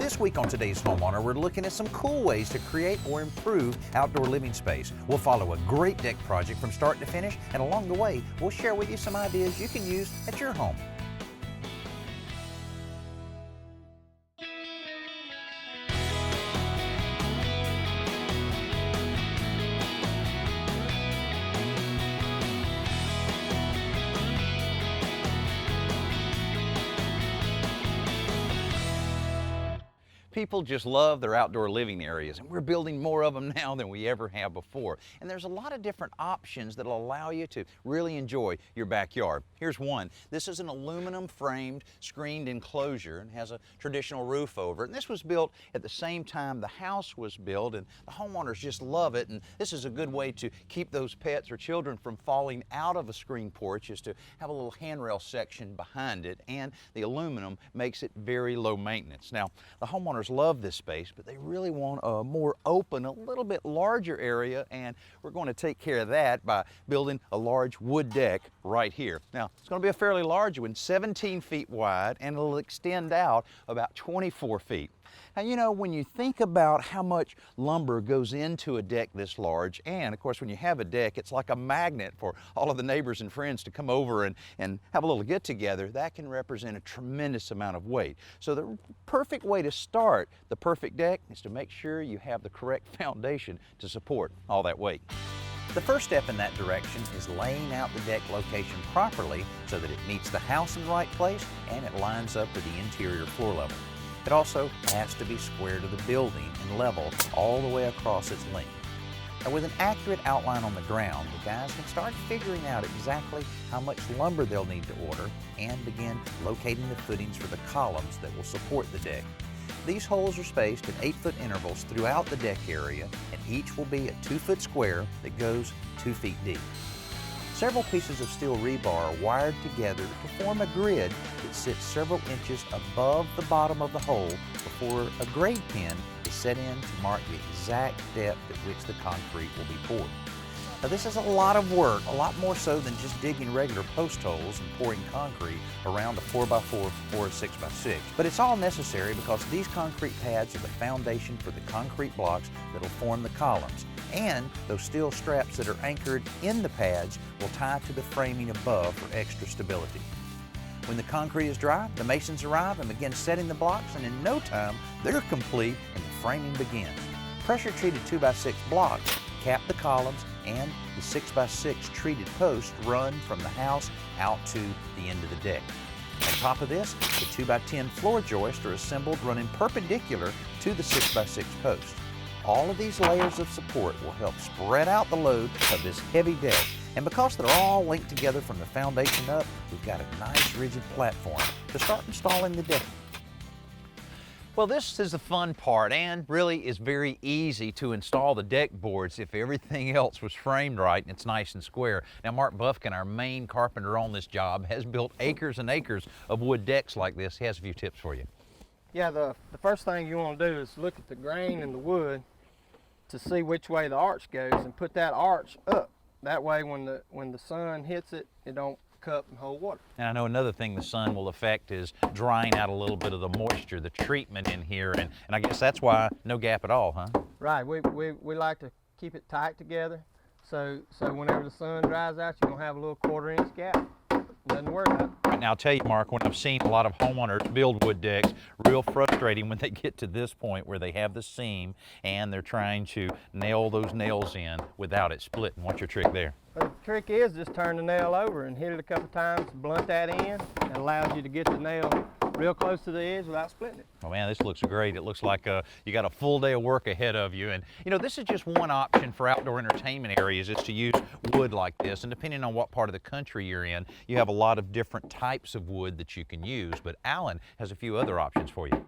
This week on Today's Homeowner, we're looking at some cool ways to create or improve outdoor living space. We'll follow a great deck project from start to finish, and along the way, we'll share with you some ideas you can use at your home. People just love their outdoor living areas, and we're building more of them now than we ever have before. And there's a lot of different options that'll allow you to really enjoy your backyard. Here's one. This is an aluminum framed screened enclosure and has a traditional roof over it. And this was built at the same time the house was built, and the homeowners just love it. And this is a good way to keep those pets or children from falling out of a screen porch, is to have a little handrail section behind it, and the aluminum makes it very low maintenance. Now, the homeowners love this space, but they really want a more open, a little bit larger area, and we're going to take care of that by building a large wood deck right here. Now, it's going to be a fairly large one, 17 feet wide, and it'll extend out about 24 feet. Now, you know, when you think about how much lumber goes into a deck this large, and of course when you have a deck, it's like a magnet for all of the neighbors and friends to come over and have a little get together, that can represent a tremendous amount of weight. So the perfect way to start the perfect deck is to make sure you have the correct foundation to support all that weight. The first step in that direction is laying out the deck location properly so that it meets the house in the right place and it lines up with the interior floor level. It also has to be square to the building and level all the way across its length. Now, with an accurate outline on the ground, the guys can start figuring out exactly how much lumber they'll need to order and begin locating the footings for the columns that will support the deck. These holes are spaced at 8-foot intervals throughout the deck area, and each will be a 2-foot square that goes 2 feet deep. Several pieces of steel rebar are wired together to form a grid that sits several inches above the bottom of the hole before a grade pin is set in to mark the exact depth at which the concrete will be poured. Now, this is a lot of work, a lot more so than just digging regular post holes and pouring concrete around a 4x4 or a 6x6. But it's all necessary because these concrete pads are the foundation for the concrete blocks that will form the columns. And those steel straps that are anchored in the pads will tie to the framing above for extra stability. When the concrete is dry, the masons arrive and begin setting the blocks, and in no time, they're complete and the framing begins. Pressure-treated 2x6 blocks cap the columns, and the 6x6 treated posts run from the house out to the end of the deck. On top of this, the 2x10 floor joists are assembled running perpendicular to the 6x6 post. All of these layers of support will help spread out the load of this heavy deck. And because they're all linked together from the foundation up, we've got a nice rigid platform to start installing the deck. Well, this is the fun part, and really is very easy to install the deck boards if everything else was framed right and it's nice and square. Now, Mark Buffkin, our main carpenter on this job, has built acres and acres of wood decks like this. He has a few tips for you. Yeah, the first thing you want to do is look at the grain in the wood to see which way the arch goes and put that arch up. That way when the sun hits it, it don't cup and hold water. And I know another thing the sun will affect is drying out a little bit of the moisture, the treatment in here, and I guess that's why no gap at all, huh? Right, we like to keep it tight together, so whenever the sun dries out, you're gonna have a little 1/4 inch gap. Doesn't work out. Right, now I'll tell you, Mark, when I've seen a lot of homeowners build wood decks, real frustrating when they get to this point where they have the seam and they're trying to nail those nails in without it splitting. What's your trick there? Well, the trick is just turn the nail over and hit it a couple times, blunt that end. It allows you to get the nail real close to the edge without splitting it. Oh man, this looks great. It looks like you got a full day of work ahead of you. And you know, this is just one option for outdoor entertainment areas, is to use wood like this. And depending on what part of the country you're in, you have a lot of different types of wood that you can use. But Alan has a few other options for you.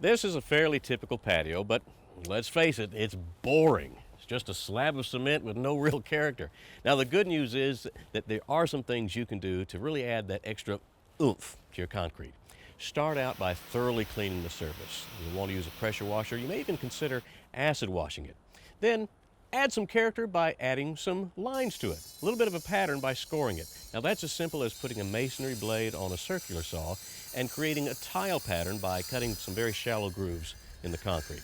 This is a fairly typical patio, but let's face it, it's boring. It's just a slab of cement with no real character. Now, the good news is that there are some things you can do to really add that extra oomph to your concrete. Start out by thoroughly cleaning the surface. You'll want to use a pressure washer. You may even consider acid washing it. Then add some character by adding some lines to it. A little bit of a pattern by scoring it. Now, that's as simple as putting a masonry blade on a circular saw and creating a tile pattern by cutting some very shallow grooves in the concrete.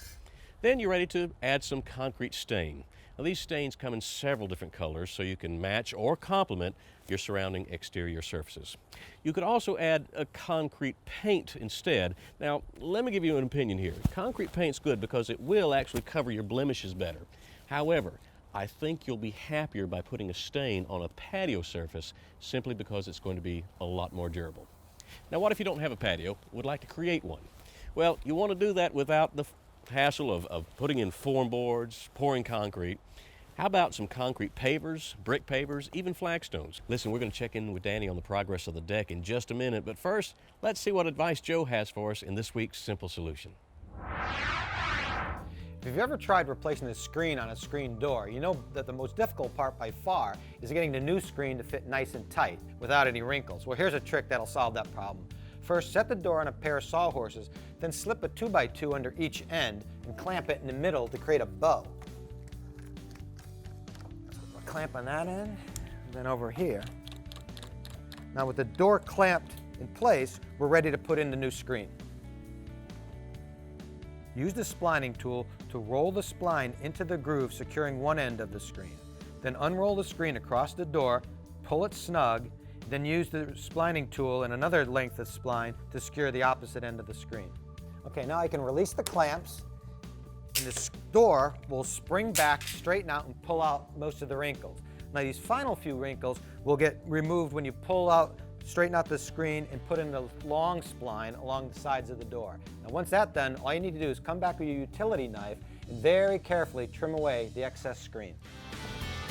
Then you're ready to add some concrete stain. Now, these stains come in several different colors so you can match or complement your surrounding exterior surfaces. You could also add a concrete paint instead. Now, let me give you an opinion here. Concrete paint's good because it will actually cover your blemishes better. However, I think you'll be happier by putting a stain on a patio surface simply because it's going to be a lot more durable. Now, what if you don't have a patio, would like to create one? Well, you want to do that without the hassle of putting in form boards, pouring concrete. How about some concrete pavers, brick pavers, even flagstones? Listen, we're going to check in with Danny on the progress of the deck in just a minute, but first, let's see what advice Joe has for us in this week's Simple Solution. If you've ever tried replacing the screen on a screen door, you know that the most difficult part by far is getting the new screen to fit nice and tight without any wrinkles. Well, here's a trick that'll solve that problem. First, set the door on a pair of sawhorses, then slip a 2x2 under each end and clamp it in the middle to create a bow. So we'll clamp on that end, and then over here. Now with the door clamped in place, we're ready to put in the new screen. Use the splining tool to roll the spline into the groove securing one end of the screen. Then unroll the screen across the door, pull it snug, then use the splining tool and another length of spline to secure the opposite end of the screen. Okay, now I can release the clamps, and the door will spring back, straighten out, and pull out most of the wrinkles. Now these final few wrinkles will get removed when you straighten out the screen and put in the long spline along the sides of the door. Now once that's done, all you need to do is come back with your utility knife and very carefully trim away the excess screen.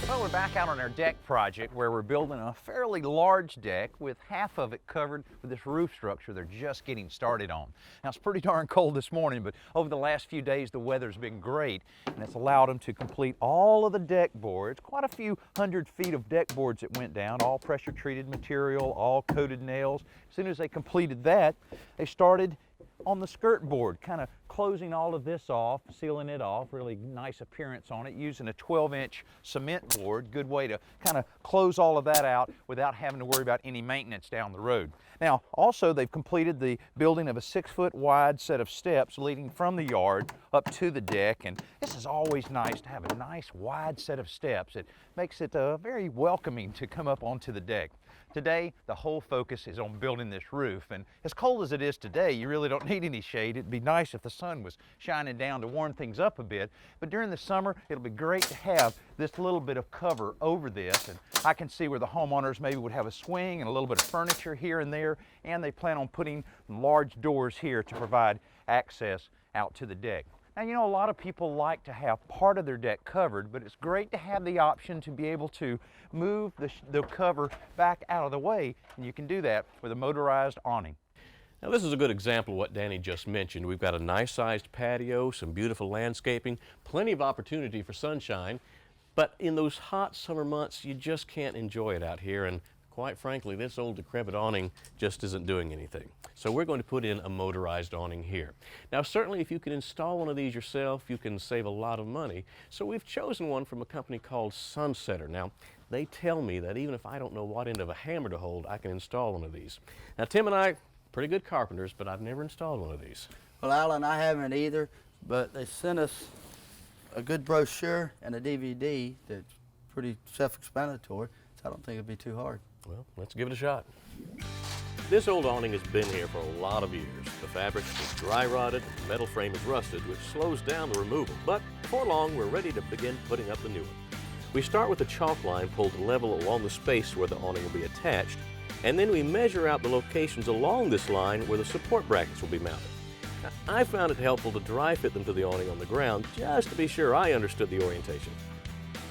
Well, we're back out on our deck project where we're building a fairly large deck with half of it covered with this roof structure they're just getting started on. Now, it's pretty darn cold this morning, but over the last few days the weather's been great, and it's allowed them to complete all of the deck boards, quite a few 100 feet of deck boards that went down, all pressure treated material, all coated nails. As soon as they completed that, they started on the skirt board, kind of closing all of this off, sealing it off, really nice appearance on it, using a 12-inch cement board, good way to kind of close all of that out without having to worry about any maintenance down the road. Now, also they've completed the building of a 6-foot wide set of steps leading from the yard up to the deck, and this is always nice to have a nice wide set of steps. It makes it very welcoming to come up onto the deck. Today, the whole focus is on building this roof, and as cold as it is today, you really don't need any shade. It'd be nice if the sun was shining down to warm things up a bit, but during the summer, it'll be great to have this little bit of cover over this, and I can see where the homeowners maybe would have a swing and a little bit of furniture here and there, and they plan on putting large doors here to provide access out to the deck. Now, you know, a lot of people like to have part of their deck covered, but it's great to have the option to be able to move the cover back out of the way, and you can do that with a motorized awning. Now, this is a good example of what Danny just mentioned. We've got a nice-sized patio, some beautiful landscaping, plenty of opportunity for sunshine, but in those hot summer months, you just can't enjoy it out here, and quite frankly, this old decrepit awning just isn't doing anything. So we're going to put in a motorized awning here. Now, certainly if you can install one of these yourself, you can save a lot of money. So we've chosen one from a company called Sunsetter. Now, they tell me that even if I don't know what end of a hammer to hold, I can install one of these. Now, Tim and I, pretty good carpenters, but I've never installed one of these. Well, Alan, I haven't either, but they sent us a good brochure and a DVD that's pretty self-explanatory, so I don't think it'd be too hard. Well, let's give it a shot. This old awning has been here for a lot of years. The fabric is dry rotted, the metal frame is rusted, which slows down the removal. But before long, we're ready to begin putting up the new one. We start with a chalk line pulled level along the space where the awning will be attached, and then we measure out the locations along this line where the support brackets will be mounted. Now, I found it helpful to dry fit them to the awning on the ground just to be sure I understood the orientation.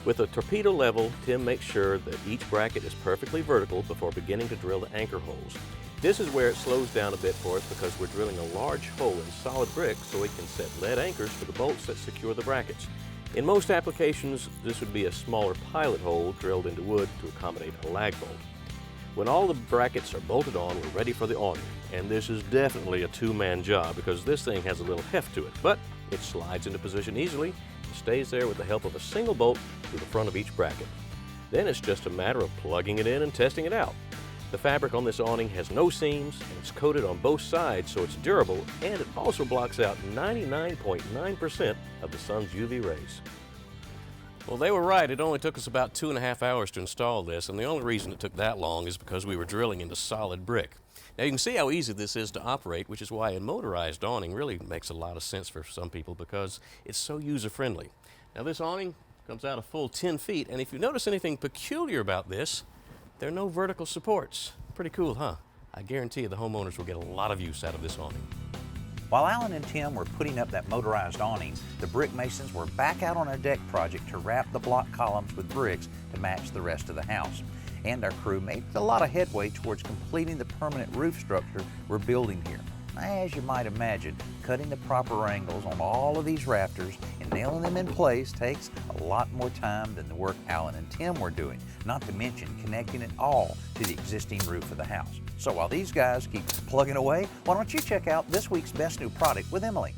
With a torpedo level, Tim makes sure that each bracket is perfectly vertical before beginning to drill the anchor holes. This is where it slows down a bit for us because we're drilling a large hole in solid brick so we can set lead anchors for the bolts that secure the brackets. In most applications, this would be a smaller pilot hole drilled into wood to accommodate a lag bolt. When all the brackets are bolted on, we're ready for the awning. And this is definitely a two-man job because this thing has a little heft to it, but it slides into position easily and stays there with the help of a single bolt through the front of each bracket. Then it's just a matter of plugging it in and testing it out. The fabric on this awning has no seams, and it's coated on both sides so it's durable, and it also blocks out 99.9% of the sun's UV rays. Well, they were right. It only took us about 2.5 hours to install this, and the only reason it took that long is because we were drilling into solid brick. Now you can see how easy this is to operate, which is why a motorized awning really makes a lot of sense for some people because it's so user-friendly. Now this awning comes out a full 10 feet, and if you notice anything peculiar about this, there are no vertical supports. Pretty cool, huh? I guarantee you the homeowners will get a lot of use out of this awning. While Alan and Tim were putting up that motorized awning, the brick masons were back out on a deck project to wrap the block columns with bricks to match the rest of the house. And our crew made a lot of headway towards completing the permanent roof structure we're building here. As you might imagine, cutting the proper angles on all of these rafters and nailing them in place takes a lot more time than the work Alan and Tim were doing, not to mention connecting it all to the existing roof of the house. So while these guys keep plugging away, why don't you check out this week's best new product with Emily.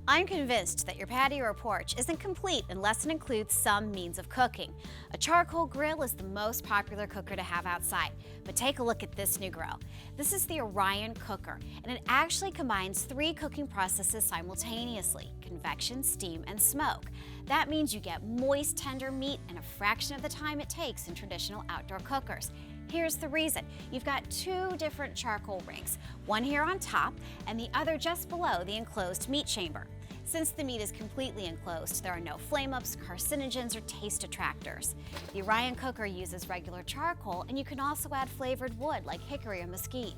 I'm convinced that your patio or porch isn't complete unless it includes some means of cooking. A charcoal grill is the most popular cooker to have outside, but take a look at this new grill. This is the Orion cooker, and it actually combines 3 cooking processes simultaneously: convection, steam, and smoke. That means you get moist, tender meat in a fraction of the time it takes in traditional outdoor cookers. Here's the reason. You've got 2 different charcoal rings, one here on top and the other just below the enclosed meat chamber. Since the meat is completely enclosed, there are no flame-ups, carcinogens, or taste detractors. The Orion cooker uses regular charcoal, and you can also add flavored wood like hickory or mesquite.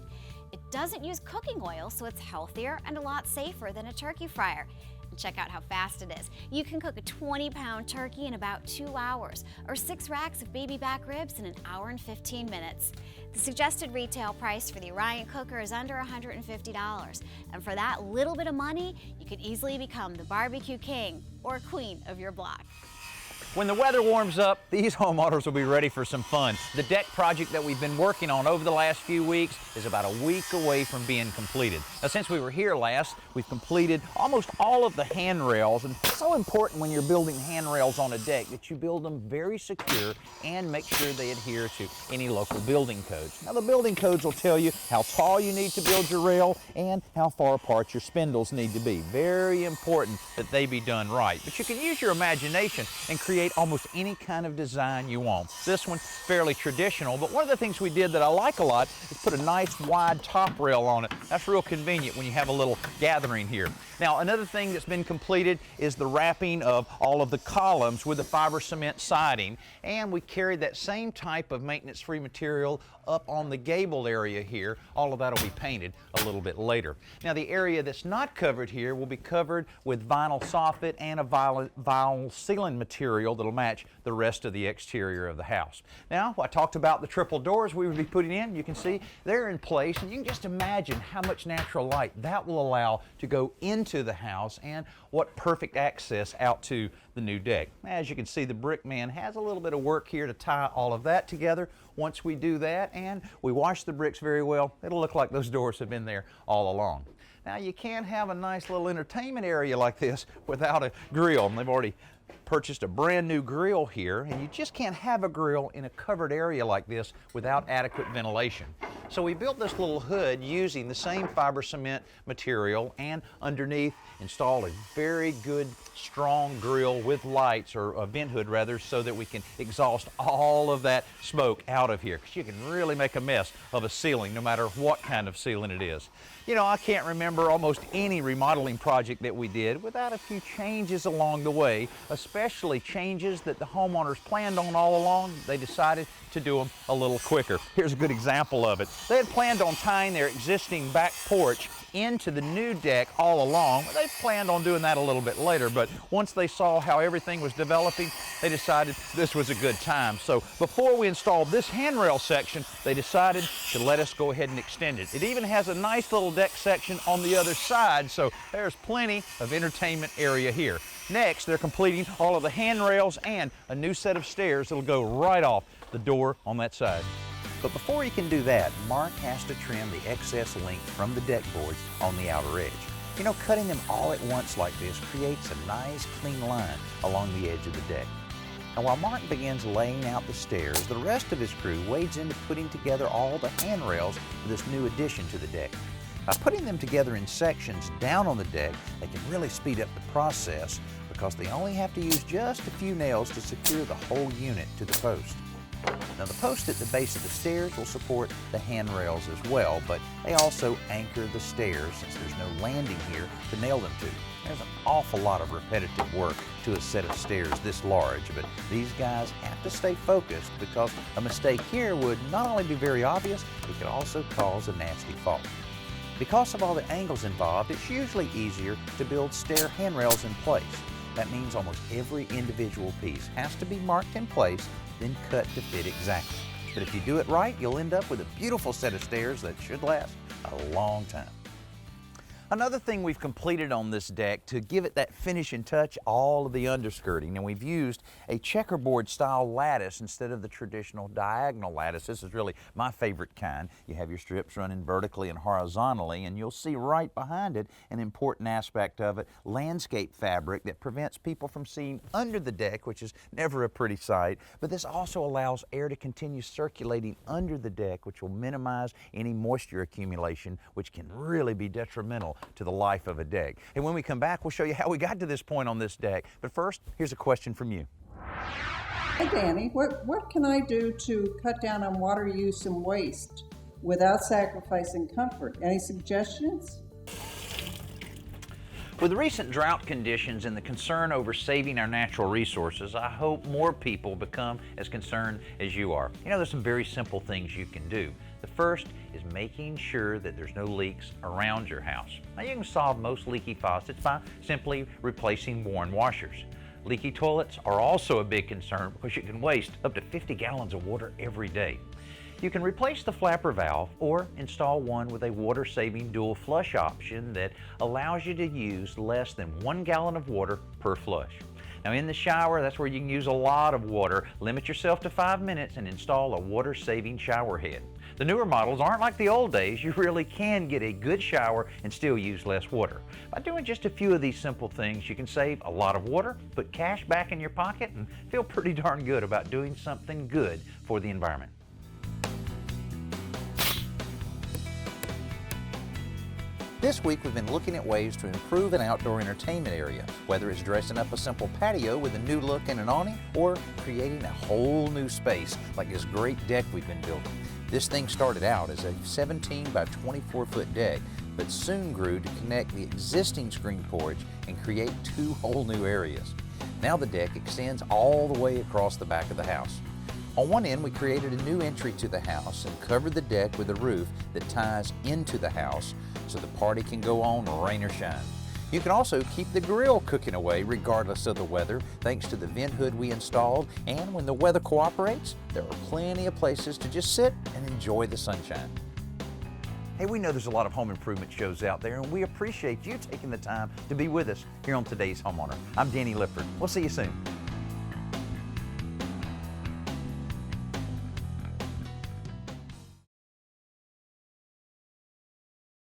It doesn't use cooking oil, so it's healthier and a lot safer than a turkey fryer. And check out how fast it is. You can cook a 20-pound turkey in about 2 hours, or 6 racks of baby back ribs in 1 hour and 15 minutes. The suggested retail price for the Orion cooker is under $150, and for that little bit of money, you could easily become the barbecue king or queen of your block. When the weather warms up, these homeowners will be ready for some fun. The deck project that we've been working on over the last few weeks is about a week away from being completed. Now, since we were here last, we've completed almost all of the handrails, and it's so important when you're building handrails on a deck that you build them very secure and make sure they adhere to any local building codes. Now, the building codes will tell you how tall you need to build your rail and how far apart your spindles need to be. Very important that they be done right. But you can use your imagination and create almost any kind of design you want. This one's fairly traditional, but one of the things we did that I like a lot is put a nice wide top rail on it. That's real convenient when you have a little gathering here. Now, another thing that's been completed is the wrapping of all of the columns with the fiber cement siding, and we carried that same type of maintenance-free material up on the gable area here. All of that will be painted a little bit later. Now, the area that's not covered here will be covered with vinyl soffit and a vinyl sealing material that'll match the rest of the exterior of the house. Now, I talked about the triple doors we would be putting in. You can see they're in place, and you can just imagine how much natural light that will allow to go into the house and what perfect access out to the new deck. As you can see, the brick man has a little bit of work here to tie all of that together. Once we do that and we wash the bricks very well, it'll look like those doors have been there all along. Now, you can't have a nice little entertainment area like this without a grill. And they've already purchased a brand new grill here, and you just can't have a grill in a covered area like this without adequate ventilation. So we built this little hood using the same fiber cement material, and underneath installed a very good strong grill with lights, or a vent hood rather, so that we can exhaust all of that smoke out of here, because you can really make a mess of a ceiling no matter what kind of ceiling it is. You know, I can't remember almost any remodeling project that we did without a few changes along the way, especially changes that the homeowners planned on all along. They decided to do them a little quicker. Here's a good example of it. They had planned on tying their existing back porch into the new deck all along. They planned on doing that a little bit later, but once they saw how everything was developing, they decided this was a good time. So before we installed this handrail section, they decided to let us go ahead and extend it. It even has a nice little deck section on the other side, so there's plenty of entertainment area here. Next, they're completing all of the handrails and a new set of stairs that'll go right off the door on that side. But before he can do that, Mark has to trim the excess length from the deck boards on the outer edge. You know, cutting them all at once like this creates a nice clean line along the edge of the deck. And while Mark begins laying out the stairs, the rest of his crew wades into putting together all the handrails for this new addition to the deck. By putting them together in sections down on the deck, they can really speed up the process because they only have to use just a few nails to secure the whole unit to the post. Now the post at the base of the stairs will support the handrails as well, but they also anchor the stairs since there's no landing here to nail them to. There's an awful lot of repetitive work to a set of stairs this large, but these guys have to stay focused because a mistake here would not only be very obvious, it could also cause a nasty fall. Because of all the angles involved, it's usually easier to build stair handrails in place. That means almost every individual piece has to be marked in place, then cut to fit exactly. But if you do it right, you'll end up with a beautiful set of stairs that should last a long time. Another thing we've completed on this deck to give it that finishing touch, all of the underskirting, and we've used a checkerboard style lattice instead of the traditional diagonal lattice. This is really my favorite kind. You have your strips running vertically and horizontally, and you'll see right behind it an important aspect of it, landscape fabric that prevents people from seeing under the deck, which is never a pretty sight, but this also allows air to continue circulating under the deck, which will minimize any moisture accumulation, which can really be detrimental to the life of a deck. And when we come back, we'll show you how we got to this point on this deck. But first, here's a question from you. Hi Danny, what can I do to cut down on water use and waste without sacrificing comfort? Any suggestions? With the recent drought conditions and the concern over saving our natural resources, I hope more people become as concerned as you are. You know, there's some very simple things you can do. The first is making sure that there's no leaks around your house. Now you can solve most leaky faucets by simply replacing worn washers. Leaky toilets are also a big concern because you can waste up to 50 gallons of water every day. You can replace the flapper valve or install one with a water-saving dual flush option that allows you to use less than 1 gallon of water per flush. Now in the shower, that's where you can use a lot of water. Limit yourself to 5 minutes and install a water-saving shower head. The newer models aren't like the old days. You really can get a good shower and still use less water. By doing just a few of these simple things, you can save a lot of water, put cash back in your pocket, and feel pretty darn good about doing something good for the environment. This week we've been looking at ways to improve an outdoor entertainment area, whether it's dressing up a simple patio with a new look and an awning, or creating a whole new space like this great deck we've been building. This thing started out as a 17 by 24 foot deck, but soon grew to connect the existing screen porch and create 2 whole new areas. Now the deck extends all the way across the back of the house. On one end, we created a new entry to the house and covered the deck with a roof that ties into the house so the party can go on rain or shine. You can also keep the grill cooking away regardless of the weather thanks to the vent hood we installed, and when the weather cooperates, there are plenty of places to just sit and enjoy the sunshine. Hey, we know there's a lot of home improvement shows out there, and we appreciate you taking the time to be with us here on today's Homeowner. I'm Danny Lipford. We'll see you soon.